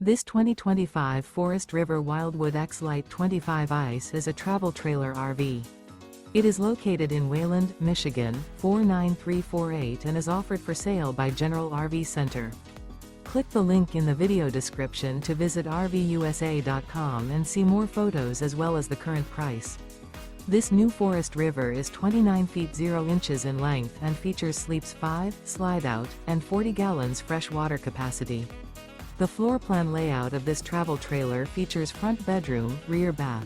This 2025 Forest River Wildwood X-Lite 25 ICE is a travel trailer RV. It is located in Wayland, Michigan, 49348 and is offered for sale by General RV Center. Click the link in the video description to visit RVUSA.com and see more photos as well as the current price. This new Forest River is 29 feet 0 inches in length and features sleeps 5, slide-out, and 40 gallons fresh water capacity. The floor plan layout of this travel trailer features front bedroom, rear bath.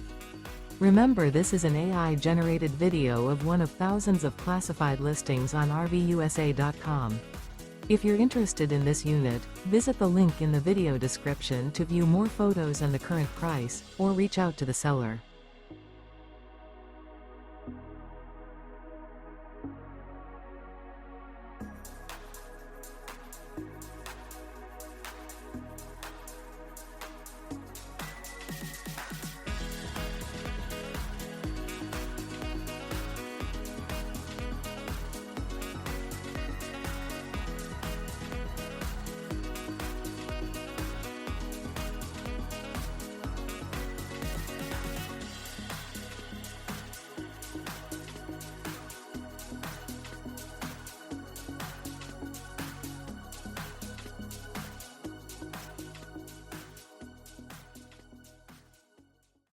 Remember, this is an AI-generated video of one of thousands of classified listings on RVUSA.com. If you're interested in this unit, visit the link in the video description to view more photos and the current price, or reach out to the seller.